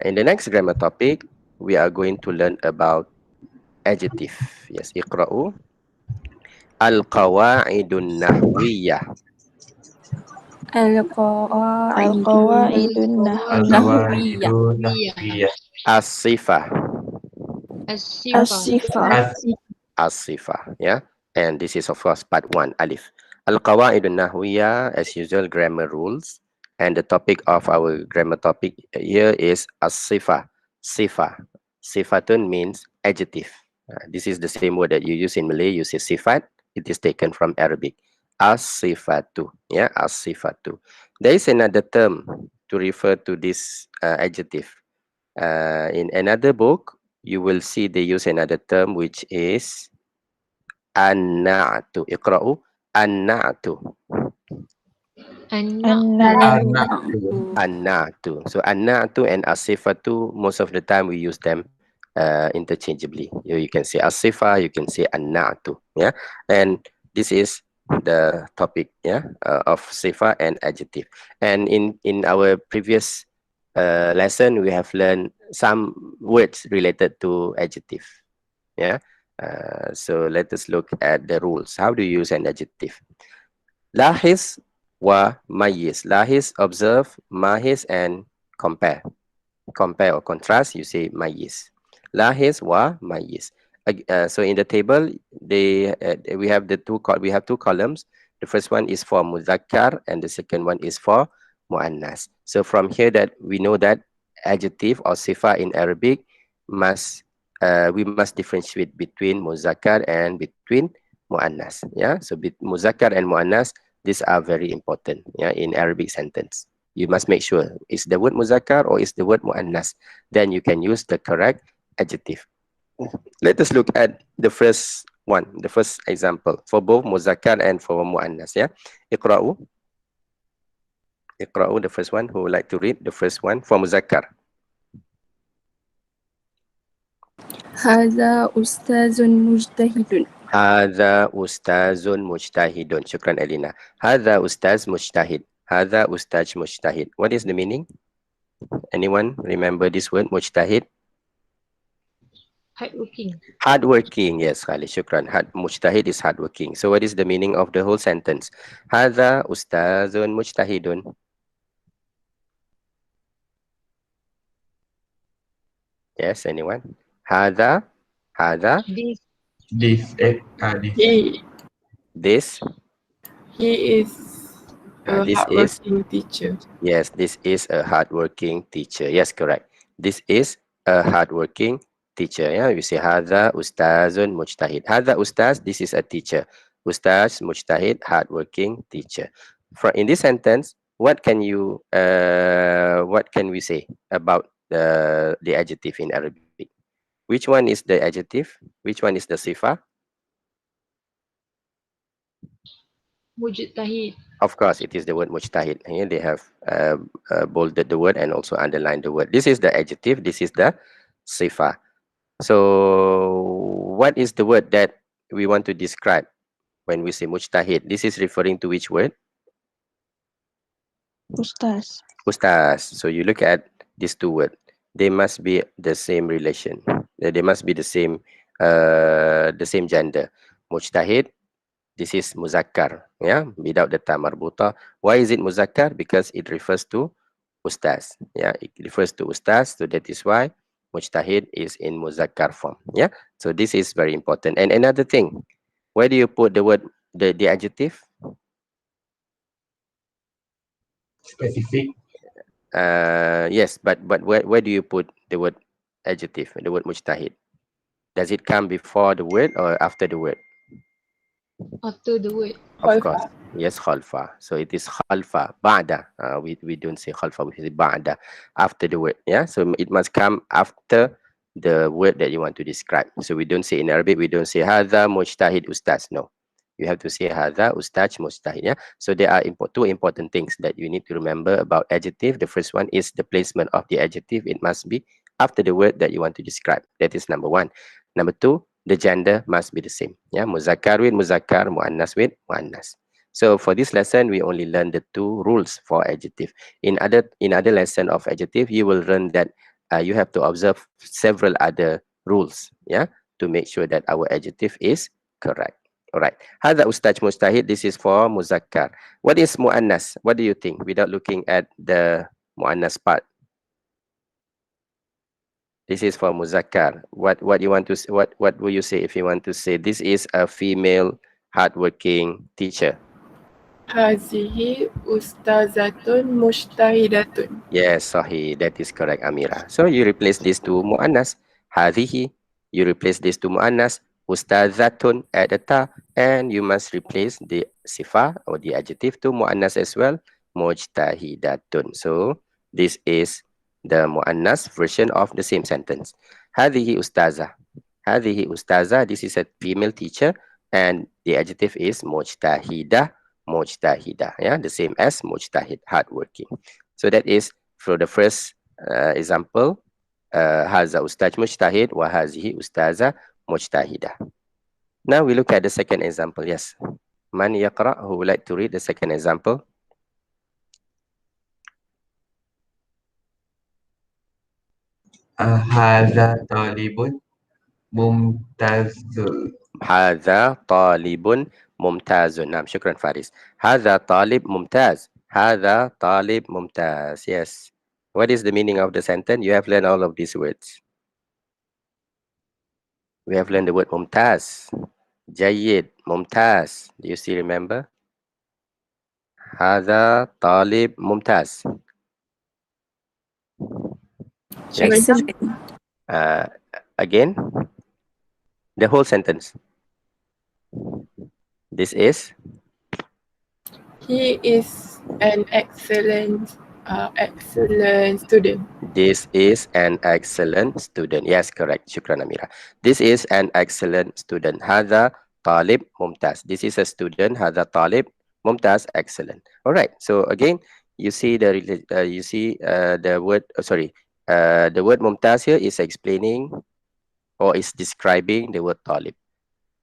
In the next grammar topic, we are going to learn about adjective. Yes, iqra'u al-qawa'idun nahwiyah. القواعد القواعد النحوية النحوية As-sifah. الصفة الصفة As-sifah. Yeah. And this is of course part 1, alif. Al-qawa'idun nahwiyah, as usual, grammar rules. And the topic of our grammar topic here is as-sifah. Sifah. Sifatun means adjective. This is the same word that you use in Malay. You say sifat. It is taken from Arabic. As-sifatu. Yeah, as-sifatu. There is another term to refer to this adjective. In another book, you will see they use another term which is an-na'tu. Iqra'u an-na'tu. النعت An-na'tu. So an-na'tu and as-sifatu, most of the time we use them interchangeably. You can say as-sifa, you can say an-na'tu. Yeah, and this is the topic, yeah, of sifa and adjective. And in our previous lesson, we have learned some words related to adjective. Yeah. So let us look at the rules. How do you use an adjective? Lahis wa mayis. Lahis, observe, mahis, and compare. Compare or contrast, you say mayis. Lahis wa mayis. So in the table, we have we have two columns. The first one is for muzakkar and the second one is for muannas. So from here that we know that adjective or sifa in Arabic must we must differentiate between muzakkar and between muannas. Yeah, so muzakkar and muannas, these are very important, yeah, in Arabic sentence. You must make sure is the word muzakkar or is the word muannas. Then you can use the correct adjective. Let us look at the first one, the first example for both muzakkar and for muannas. Yeah, iqra'u. Iqra'u, the first one. Who would like to read the first one for muzakkar? هذا أستاذ مجتهد Hadha ustazun mujtahidun. Shukran Elina. Hadha ustaz mujtahid. Hadha ustaz mujtahid. What is the meaning? Anyone remember this word mujtahid? hardworking. Hardworking. Yes, Khalid. Shukran. Mujtahid is hardworking. So what is the meaning of the whole sentence? Hadha ustazun mujtahidun. Yes, anyone? Hadha. This This he This. he is a This is. hardworking teacher. Yes, this is a hardworking teacher. Yes, correct. This is a hardworking teacher. Yeah, you say Hadha ustazun mujtahid. Hadha ustaz, this is a teacher. Ustaz mujtahid, hardworking teacher. In this sentence, what can we say about the adjective in Arabic? Which one is the adjective? Which one is the sifa? mujtahid. Of course, it is the word mujtahid. Here they have bolded the word and also underlined the word. This is the adjective. This is the sifa. So what is the word that we want to describe when we say mujtahid? This is referring to which word? Ustaz. Ustaz. So you look at these two words. They must be the same relation. They must be the same gender. Mujtahid, this is muzakkar, yeah, without the ta marbuta. Why is it muzakkar? Because it refers to ustaz. Yeah, it refers to ustaz, so that is why mujtahid is in muzakkar form. Yeah, so this is very important. And another thing, where do you put the word, the adjective? specific. Yes, but where do you put the word adjective, the word mujtahid? Does it come before the word or after the word? After the word. Of course, yes, khalfa. So it is khalfa, ba'da. We don't say khalfa, we say ba'da, after the word. Yeah, so it must come after the word that you want to describe. So we don't say in Arabic, we don't say hadha mujtahid ustaz. No, you have to say hadha ustaz mujtahid. Yeah, so there are two important things that you need to remember about adjective. The first one is the placement of the adjective. It must be after the word that you want to describe. That is number one. Number two, the gender must be the same. Yeah, muzakkar with muzakkar, muannas with muannas. So for this lesson, we only learn the two rules for adjective. In other lesson of adjective, you will learn that you have to observe several other rules, yeah, to make sure that our adjective is correct. All right. Hadha ustaj mustahid. This is for muzakkar. What is muannas? What do you think? Without looking at the muannas part. This is for muzakkar. What you want to what will you say if you want to say this is a female hardworking teacher? هذه أستاذة مجتهدة. Yes, Sahih. That is correct, Amira. So you replace this to mu'annas. Hadhihi. You replace this to mu'annas. Ustazatun at the ta. And you must replace the sifa or the adjective to mu'annas as well. Mujtahidatun. So this is the mu'annas version of the same sentence. Hadhihi ustaza. Hadhihi ustaza. This is a female teacher. And the adjective is mujtahidah. Mujtahidah. Yeah, the same as mujtahid, hardworking. So that is for the first example. Haza ustaz mujtahid wa hazihi ustaza mujtahidah. Now we look at the second example. Yes. Man yaqra, who would like to read the second example? Hadha talibun mumtazul. Hadha talibun mumtazun. Naam, shukran Faris. Hadha talib mumtaz. Hadha talib mumtaz. Yes. What is the meaning of the sentence? You have learned all of these words. We have learned the word mumtaz. Jayyid, mumtaz. Do you still remember? Hadha talib mumtaz. Yes. Excellent. Again, the whole sentence. This is? He is an excellent student. This is an excellent student. Yes, correct. Shukran, Amira. This is an excellent student. Hadha talib mumtaz. This is a student. Hadha talib mumtaz. Excellent. All right. So again, you see the word. The word mumtaz here is explaining or is describing the word talib.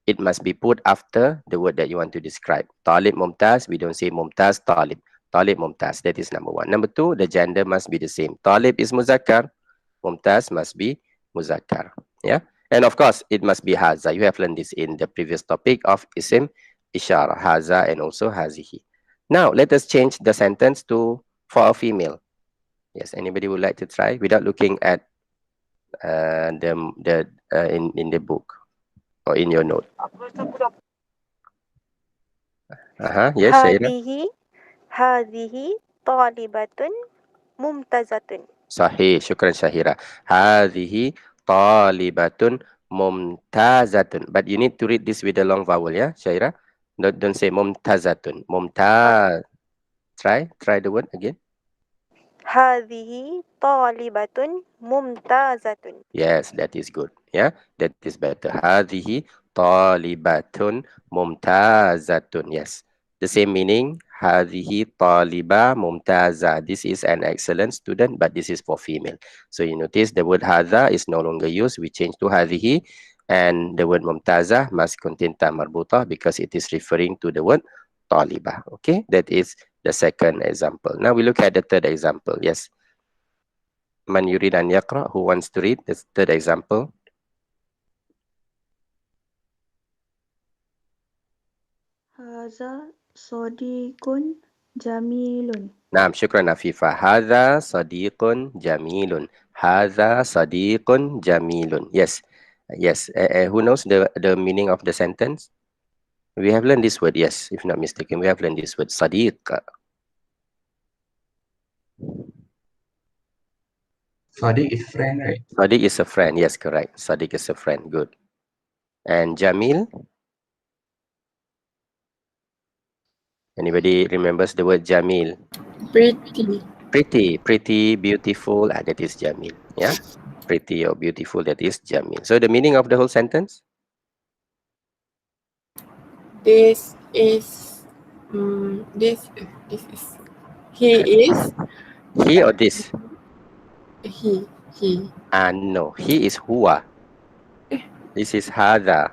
It must be put after the word that you want to describe. Talib mumtaz. We don't say mumtaz talib. Talib mumtaz. That is number one. Number two, the gender must be the same. Talib is muzakkar. Mumtaz must be muzakkar. Yeah. And of course, it must be haza. You have learned this in the previous topic of isim, ishara, haza, and also hazihi. Now, let us change the sentence to for a female. Yes. Anybody would like to try without looking at in the book or in your note? Yes, Shaira. هذه طالبة ممتازة. Sahih, syukran Syahira. Hadhihi talibatun mumtazatun. But you need to read this with a long vowel, yeah, Syahira? Don't say mumtazatun. Mumtaz. Try the word again. هذه طالبة ممتازة. Yes, that is good. Yeah, that is better. Hadhihi talibatun mumtazatun. Yes, the same meaning. Hadhihi taliba mumtaza. This is an excellent student, but this is for female. So you notice the word hadha is no longer used. We change to hadhihi, and the word mumtaza must contain ta marbuta because it is referring to the word taliba. Okay, that is the second example. Now we look at the third example. Yes. Man yurid an yaqra, who wants to read the third example? هذا صديق جميل. Naam, syukran Afifa. Hadha sadiqun jamilun. Hadha sadiqun jamilun. Yes. Yes. Who knows the meaning of the sentence? We have learned this word, yes, if not mistaken. We have learned this word, sadiq. Sadiq is friend, right? Sadiq is a friend. Yes, correct. Sadiq is a friend. Good. And Jamil? Anybody remembers the word Jamil? Pretty. Pretty, beautiful. That is Jamil. Yeah? Pretty or beautiful, that is Jamil. So the meaning of the whole sentence? This is he is He or this? he No, he is huwa. This is hadha.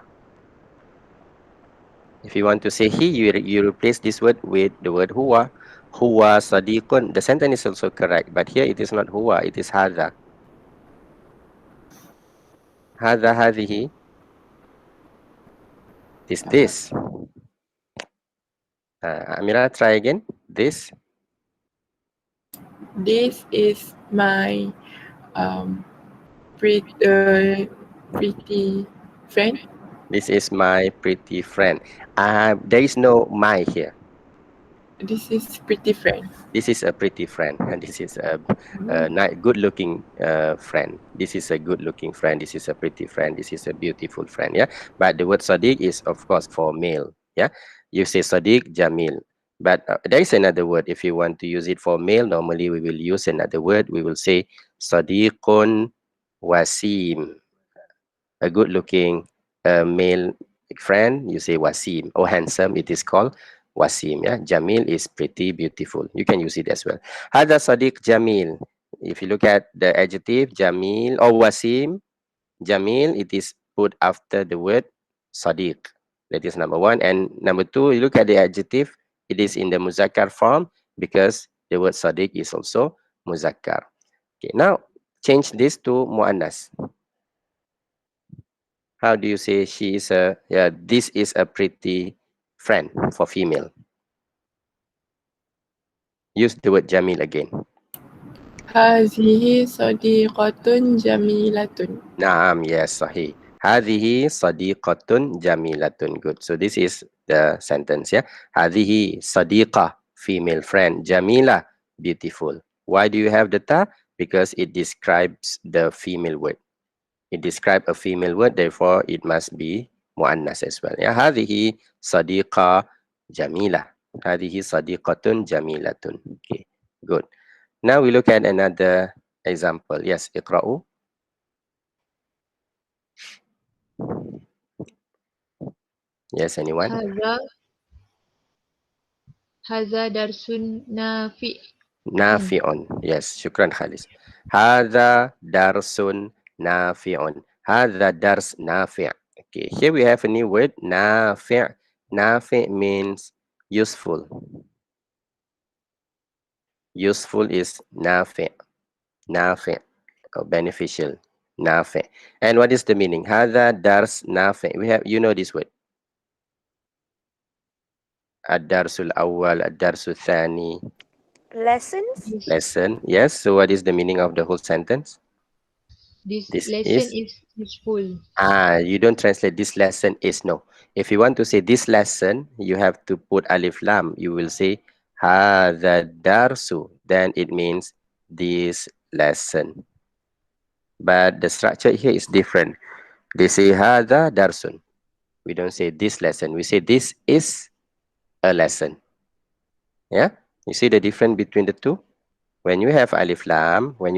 If you want to say he, you replace this word with the word huwa. Huwa sadiqun. The sentence is also correct, but here it is not huwa, it is hadha. هذا هذه. This. Amira, try again. This. This is my um, pretty friend. This is my pretty friend. There is no my here. This is pretty friend. This is a pretty friend, and this is a Mm. good-looking friend. This is a good-looking friend. This is a pretty friend. This is a beautiful friend. Yeah, but the word Sadiq is of course for male. Yeah, you say Sadiq Jamil, but there is another word. If you want to use it for male, normally we will use another word. We will say Sadiqun Wasim, a good looking male friend. You say Wasim, or handsome, it is called Wasim. Yeah, Jamil is pretty beautiful. You can use it as well. Hada Sadiq Jamil. If you look at the adjective Jamil or Wasim, Jamil, it is put after the word Sadiq. That is number one. And number two, you look at the adjective, it is in the Muzakkar form because the word Sadiq is also Muzakkar. Okay, now change this to Muannas. How do you say she is a, yeah, this is a pretty friend for female? Use the word Jamil again. هذه صديقة جميلة. Naam, yes, sahih. Hadhihi sadiqatun jamilatun. Good. So this is the sentence, yeah. Hadhihi sadiqa, female friend. Jamila, beautiful. Why do you have the ta? Because it describes the female word. It describes a female word, therefore it must be muannas as well. Ya, hadhihi sadiqa jamila. Hadhihi sadiqatun jamilatun. Okay, good. Now we look at another example. Yes, iqra'u. Yes, anyone? هذا هذا درس نافع. Nafi'un. Yes, shukran Khalis. Hadha darsun nafi'un. Hadha dars nafi'. Okay, here we have a new word, nafi'. Nafi' means useful. Useful is nafi'. Nafi', or beneficial. Nafi'. And what is the meaning? Hadha dars nafi'. We have, you know this word. Ad-darsul awwal, ad-darsul thani. Lessons? This Lesson. Yes. So what is the meaning of the whole sentence? this This lesson is, is useful. you don't translate this lesson is, no. If you want to say this lesson, you have to put alif lam. You will say hadha darsu. Then it means this lesson. But the structure here is different. They say hadha darsun. We don't say this lesson. We say this is a lesson. Yeah. You see the difference between the two? When you have alif lam, after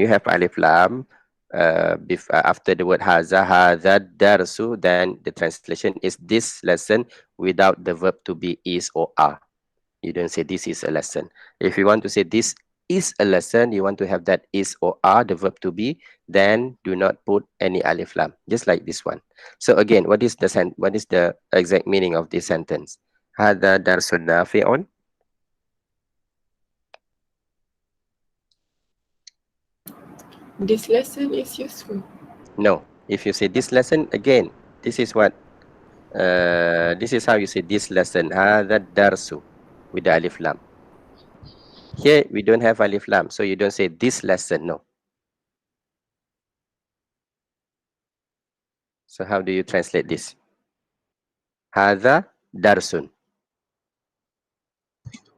the word haza, hadha darsu, then the translation is this lesson without the verb to be is or are. You don't say this is a lesson. If you want to say this is a lesson, you want to have that is or are, the verb to be, then do not put any alif lam, just like this one. So again, what is the exact meaning of this sentence? Hadha darsun nafi'un. This lesson is useful. No. If you say this lesson, again, this is what, this is how you say this lesson. Hadha darsu, with the alif lam. Here we don't have alif lam, so you don't say this lesson. No. So how do you translate this? Hadha darsun.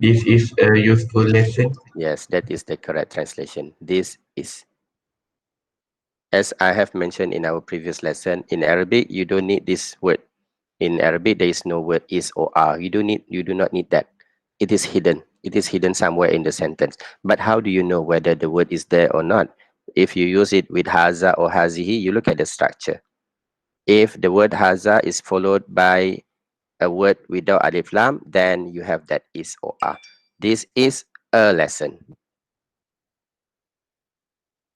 This is a useful lesson. Yes, that is the correct translation. This is. As I have mentioned in our previous lesson, in Arabic, you don't need this word. In Arabic, there is no word is or are. You do not need that. It is hidden. It is hidden somewhere in the sentence. But how do you know whether the word is there or not? If you use it with haza or hazihi, you look at the structure. If the word haza is followed by a word without alif lam, then you have that is or are. This is a lesson.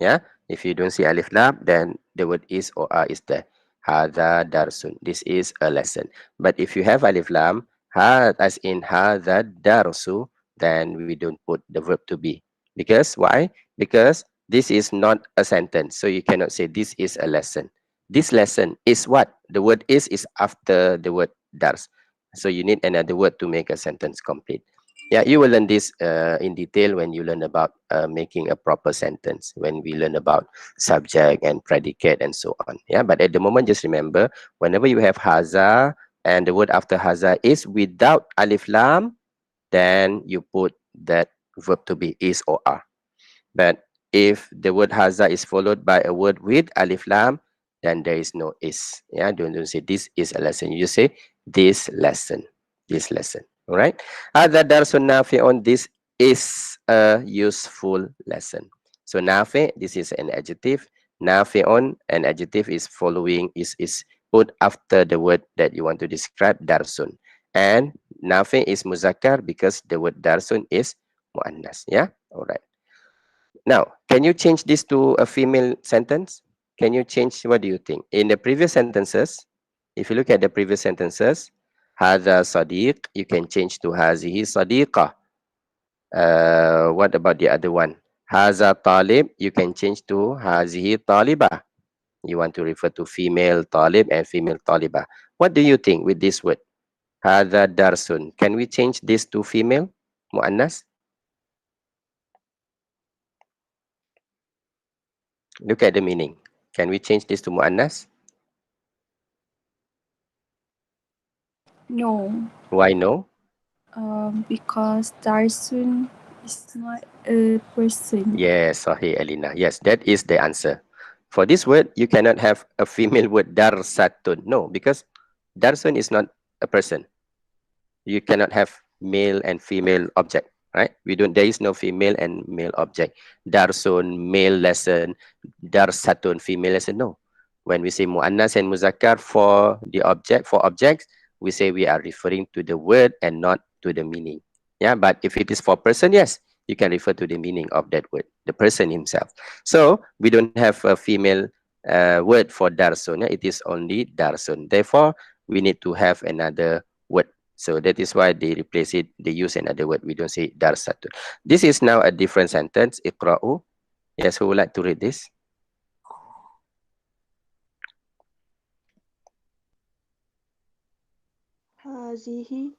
Yeah, if you don't see alif lam, then the word is or are is there. Hadha darsun. This is a lesson. But if you have alif lam, as in hadha darsu, then we don't put the verb to be. Because why? Because this is not a sentence. So you cannot say this is a lesson. This lesson is what? The word is after the word dars. So you need another word to make a sentence complete. Yeah, you will learn this in detail when you learn about making a proper sentence, when we learn about subject and predicate and so on. Yeah, but at the moment, just remember, whenever you have haza and the word after haza is without alif lam, then you put that verb to be is or are. But if the word haza is followed by a word with alif lam, then there is no is. Yeah, don't say this is a lesson. You just say this lesson. This lesson. All right. Hadha darsun nafi'un. This is a useful lesson. So nafi, this is an adjective. Nafi'un, an adjective is following is put after the word that you want to describe darsun. And nafi is muzakkar because the word darsun is muannas. Yeah. All right. Now, can you change this to a female sentence? Can you change, what do you think? In the previous sentences, if you look at the previous sentences, hadha sadiq, you can change to hazihi sadiqa. What about the other one? Haza talib, you can change to hazihi taliba. You want to refer to female talib and female taliba. What do you think with this word? Hadha darsun. Can we change this to female? Mu'annas? Look at the meaning. Can we change this to mu'annas? No, Why no? because Darsun is not a person. Yes, Sahih Alina. Yes, that is the answer. For this word, you cannot have a female word darsatun. No, because darsun is not a person. You cannot have male and female object, right? We don't. There is no female and male object. Darsun, male lesson. Darsatun, female lesson. No. When we say muannas and muzakkar for the object, for objects, we say we are referring to the word and not to the meaning. Yeah, but if it is for person, yes, you can refer to the meaning of that word, the person himself. So we don't have a female word for darsun. Yeah? It is only darsun. Therefore, we need to have another word. So that is why they replace it. They use another word. We don't say darsatun. This is now a different sentence. Iqra'u. Yes, who would like to read this? Hazihi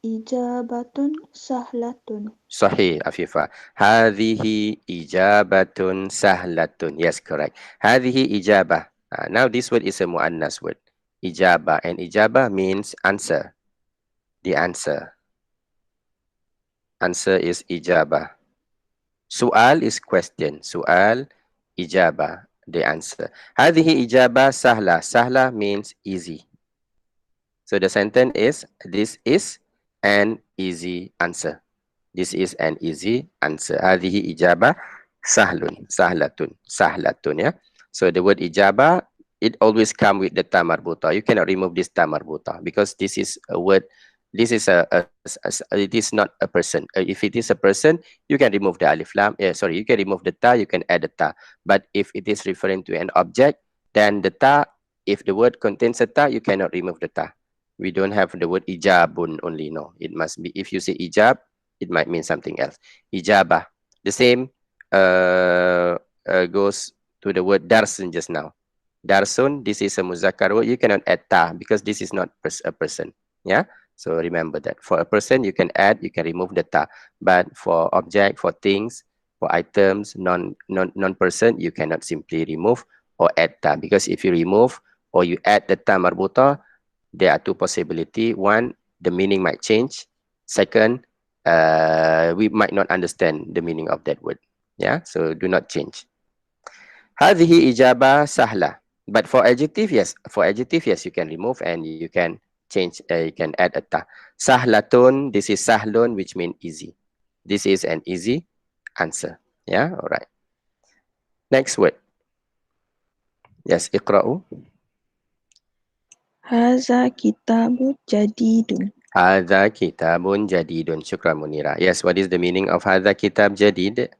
ijabatun sahlatun. Sahih, Afifa. Hadhihi ijabatun sahlatun. Yes, correct. Hadhihi ijabah. Now this word is a muannas word. Ijabah. And ijabah means answer. The answer. Answer is ijabah. Su'al is question. Su'al, ijabah, the answer. Hadhihi ijabah sahla. Sahla means easy. So the sentence is, this is an easy answer. This is an easy answer. Hadhihi ijabah sahlun. Sahlatun. Sahlatun, yeah. So the word ijabah, it always come with the ta marbuta. You cannot remove this ta marbuta because this is a word. This is it is not a person. If it is a person, you can remove the alif lam. Sorry, you can remove the ta. You can add the ta. But if it is referring to an object, then the ta. If the word contains a ta, you cannot remove the ta. We don't have the word ijabun only. No, it must be. If you say ijab, it might mean something else. Ijabah. The same goes to the word darsun just now. Darsun, this is a muzakkar word. You cannot add ta because this is not a person. Yeah. So remember that. For a person, you can add, you can remove the ta. But for object, for things, for items, non-person, you cannot simply remove or add ta. Because if you remove or you add the ta marbuta, there are two possibilities. One, the meaning might change. Second, we might not understand the meaning of that word. Yeah, so do not change. Hadhihi ijabah sahla. But for adjective, yes. For adjective, yes, you can remove and you can change. You can add a ta. Sahlatun, this is sahlun, which means easy. This is an easy answer. Yeah, all right. Next word. Yes, iqra'u. Haza kitabu jadidun. Hadha kitabun jadidun. Syukran Munira. Yes, what is the meaning of hadha kitab jadid?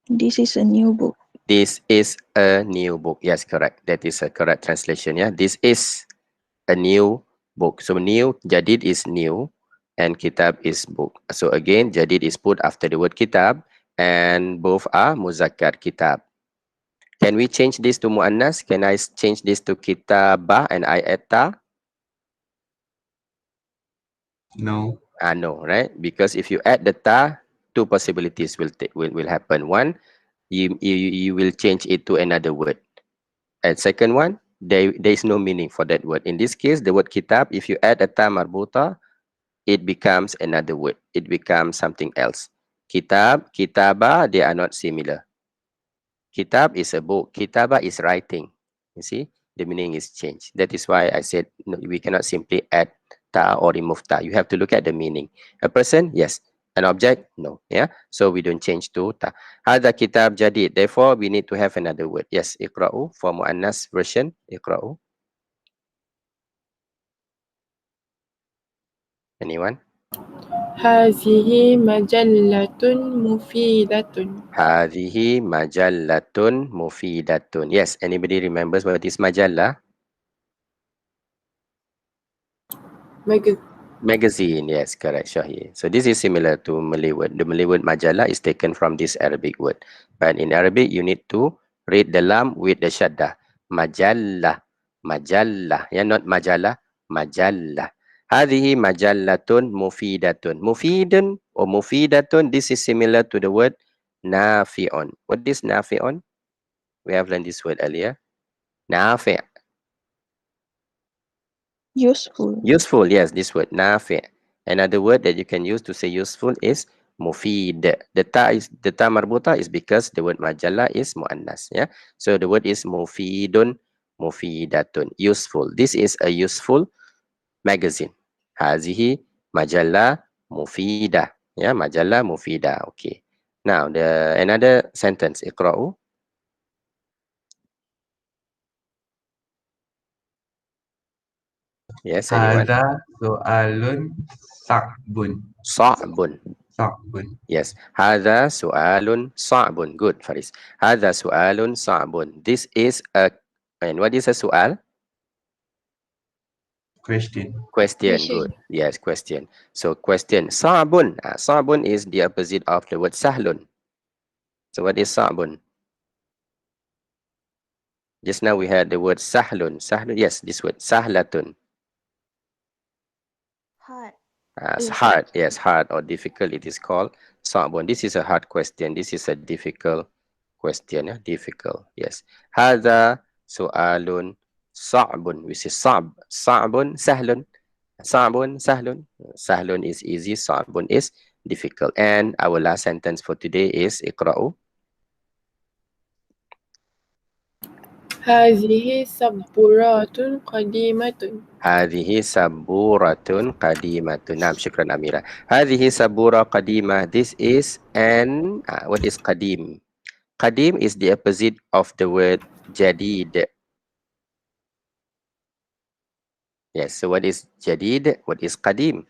This is a new book. This is a new book. Yes, correct. That is a correct translation. Yeah, this is a new book. So new, jadid is new, and kitab is book. So again, jadid is put after the word kitab, and both are muzakkar kitab. Can we change this to mu'annas? Can I change this to kitabah and I add ta? No. No, right? Because if you add the ta, two possibilities will happen. One, you will change it to another word. And second one, there is no meaning for that word. In this case, the word kitab, if you add a ta marbuta, it becomes another word. It becomes something else. Kitab, kitabah, they are not similar. Kitab is a book. Kitabah is writing. You see, the meaning is changed. That is why I said no, we cannot simply add ta or remove ta. You have to look at the meaning. A person, yes. An object, no. Yeah. So we don't change to ta. Hadha kitab jadid. Therefore, we need to have another word. Yes. Iqra'u for mu'annas version. Iqra'u. Anyone? هذه مجلة مفيدة. Hadhihi majallatun mufidatun. Yes. Anybody remembers what is majallah? Magazine, yes, correct, Shahir. So this is similar to Malay word. The Malay word majalah is taken from this Arabic word. But in Arabic, you need to read the lam with the shaddah. Majallah, majallah. Yeah, not majalah, majallah. Hadhihi majallatun mufidatun. Mufidun or mufidatun, this is similar to the word nafi'un. What is nafi'un? We have learned this word earlier. Nafi'. Useful. Useful, yes, this word nafi'. Another word that you can use to say useful is mufid. The ta marbuta is because the word majallah is muannas. Yeah, so the word is mufidun, mufidatun, useful. This is a useful magazine. Hazihi majallah mufida. Yeah, majallah mufida. Okay. Now the another sentence. Iqra'u. Yes, anyone? Hadha so'alun sa'bun. Sa'bun. Sa'bun. Yes. Hadha su'alun sa'bun. Good, Faris. Hadha su'alun sa'bun. This is a, and what is a su'al? Question. Question. Good. Yes, question. So question. Sa'bun. Sa'bun is the opposite of the word sahlun. So what is sa'bun? Just now we had the word sahlun. Sahlun. Yes, this word. Sahlatun. Hard. Hard. Yes, hard or difficult it is called. Sa'bun. This is a hard question. This is a difficult question. Difficult. Yes. Hadha su'alun sa'bun. We say sa'b. Sa'bun sahlun. Sa'bun sahlun. Sahlun is easy. Sa'bun is difficult. And our last sentence for today is iqra'u. هذه سبورات قديمة. Hadhihi saburatun qadimatun. Naam, syukran Amira. Hadhihi sabura qadimah. This is an, what is qadim? Qadim is the opposite of the word jadid. Yes, so what is jadid? What is qadim?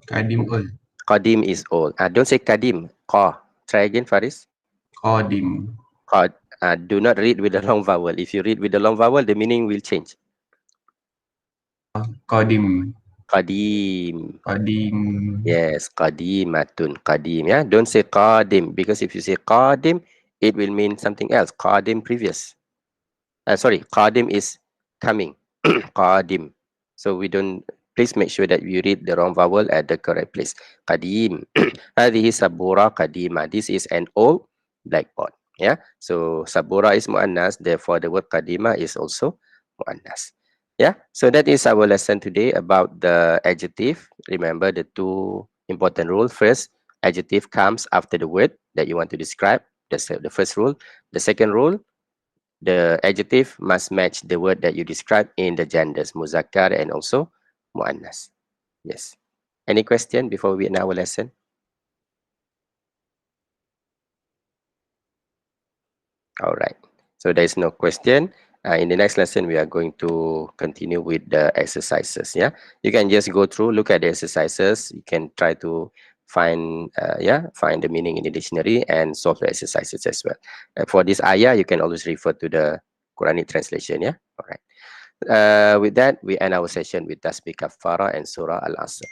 Kadim ul. Qadim is old. Don't say qadim. Qa. Try again, Faris. Qadim. Qad. Do not read with the long vowel. If you read with the long vowel, the meaning will change. Qadim. Qadim. Qadim. Yes, qadimatun. Qadim. Yeah, don't say qadim, because if you say qadim, it will mean something else. Qadim previous. Sorry, qadim is coming. Qadim. So we don't, please make sure that you read the wrong vowel at the correct place. Qadim. Hadhihi sabura qadima. This is an old blackboard. Yeah. So sabura is muannas, therefore the word qadima is also muannas. Yeah. So that is our lesson today about the adjective. Remember the two important rules. First, adjective comes after the word that you want to describe. That's the first rule. The second rule, the adjective must match the word that you describe in the genders, muzakkar and also muannas. Yes. Any question before we end our lesson? All right. So there is no question. In the next lesson, we are going to continue with the exercises. Yeah, you can just go through, look at the exercises. You can try to find, find the meaning in the dictionary and solve the exercises as well. For this ayah, you can always refer to the Quranic translation. Yeah. All right. With that, we end our session with Tasbih Kafara and Surah Al-Asr.